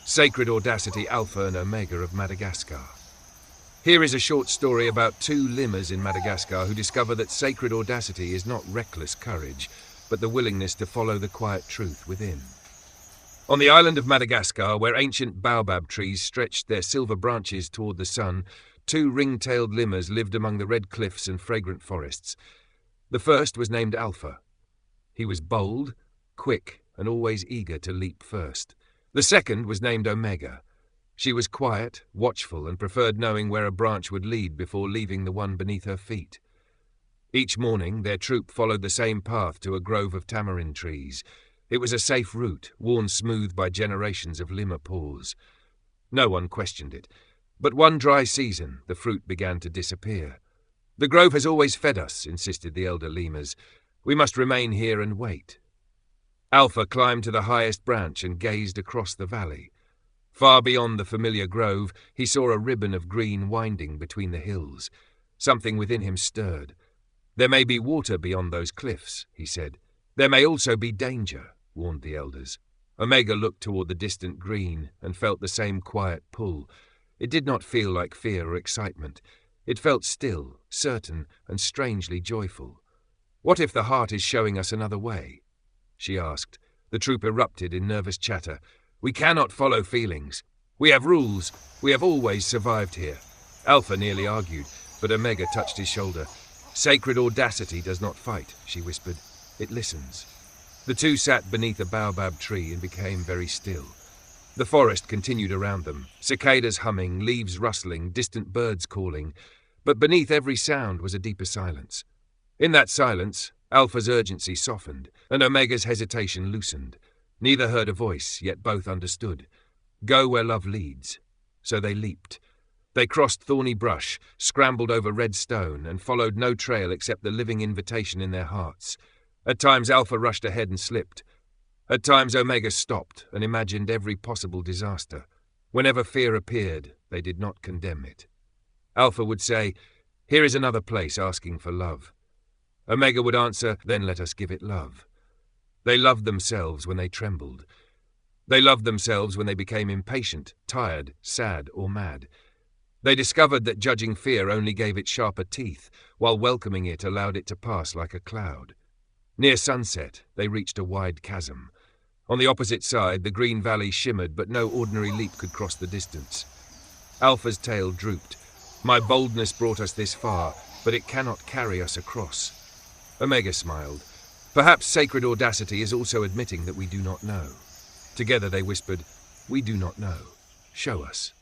Sacred Audacity, Alpha and Omega of Madagascar. Here is a short story about two lemurs in Madagascar who discover that sacred audacity is not reckless courage, but the willingness to follow the quiet truth within. On the island of Madagascar, where ancient baobab trees stretched their silver branches toward the sun, two ring-tailed lemurs lived among the red cliffs and fragrant forests. The first was named Alpha. He was bold, quick, and always eager to leap first. The second was named Omega. She was quiet, watchful, and preferred knowing where a branch would lead before leaving the one beneath her feet. Each morning, their troop followed the same path to a grove of tamarind trees. It was a safe route, worn smooth by generations of lemur paws. No one questioned it, but one dry season, the fruit began to disappear. "The grove has always fed us," insisted the elder lemurs. "We must remain here and wait." Alpha climbed to the highest branch and gazed across the valley. Far beyond the familiar grove, he saw a ribbon of green winding between the hills. Something within him stirred. "There may be water beyond those cliffs," he said. "There may also be danger," warned the elders. Omega looked toward the distant green and felt the same quiet pull. It did not feel like fear or excitement. It felt still, certain, and strangely joyful. "What if the heart is showing us another way?" she asked. The troop erupted in nervous chatter. "We cannot follow feelings. We have rules. We have always survived here." Alpha nearly argued, but Omega touched his shoulder. "Sacred audacity does not fight," she whispered. "It listens." The two sat beneath a baobab tree and became very still. The forest continued around them, cicadas humming, leaves rustling, distant birds calling, but beneath every sound was a deeper silence. In that silence, Alpha's urgency softened, and Omega's hesitation loosened. Neither heard a voice, yet both understood. Go where love leads. So they leaped. They crossed thorny brush, scrambled over red stone, and followed no trail except the living invitation in their hearts. At times Alpha rushed ahead and slipped. At times Omega stopped and imagined every possible disaster. Whenever fear appeared, they did not condemn it. Alpha would say, "Here is another place asking for love." Omega would answer, "Then let us give it love." They loved themselves when they trembled. They loved themselves when they became impatient, tired, sad, or mad. They discovered that judging fear only gave it sharper teeth, while welcoming it allowed it to pass like a cloud. Near sunset, they reached a wide chasm. On the opposite side, the green valley shimmered, but no ordinary leap could cross the distance. Alpha's tail drooped. "My boldness brought us this far, but it cannot carry us across." Omega smiled. "Perhaps sacred audacity is also admitting that we do not know." Together they whispered, "We do not know. Show us."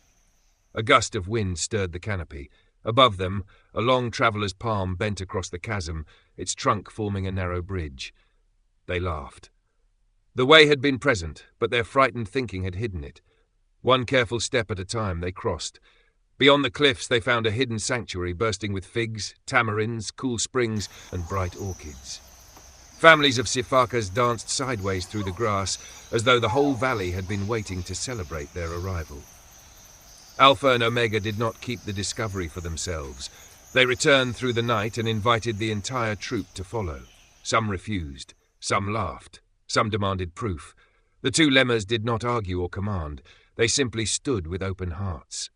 A gust of wind stirred the canopy. Above them, a long traveller's palm bent across the chasm, its trunk forming a narrow bridge. They laughed. The way had been present, but their frightened thinking had hidden it. One careful step at a time they crossed. Beyond the cliffs they found a hidden sanctuary bursting with figs, tamarinds, cool springs, and bright orchids. Families of sifakas danced sideways through the grass, as though the whole valley had been waiting to celebrate their arrival. Alpha and Omega did not keep the discovery for themselves. They returned through the night and invited the entire troop to follow. Some refused, some laughed, some demanded proof. The two lemurs did not argue or command. They simply stood with open hearts.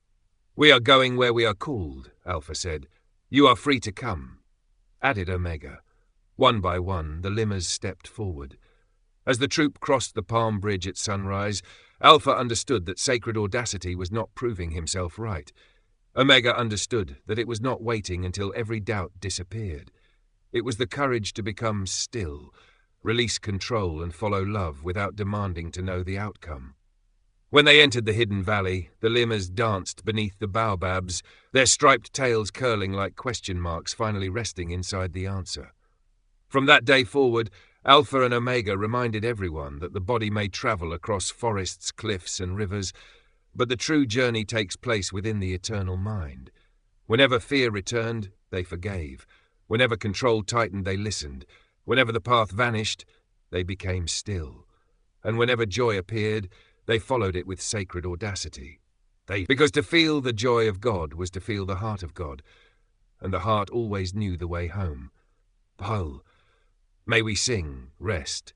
"We are going where we are called," Alpha said. "You are free to come," added Omega. One by one, the lemurs stepped forward. As the troop crossed the palm bridge at sunrise, Alpha understood that sacred audacity was not proving himself right. Omega understood that it was not waiting until every doubt disappeared. It was the courage to become still, release control and follow love without demanding to know the outcome. When they entered the hidden valley, the lemurs danced beneath the baobabs, their striped tails curling like question marks finally resting inside the answer. From that day forward, Alpha and Omega reminded everyone that the body may travel across forests, cliffs, and rivers, but the true journey takes place within the eternal mind. Whenever fear returned, they forgave. Whenever control tightened, they listened. Whenever the path vanished, they became still. And whenever joy appeared, they followed it with sacred audacity. Because to feel the joy of God was to feel the heart of God, and the heart always knew the way home. May we sing, rest,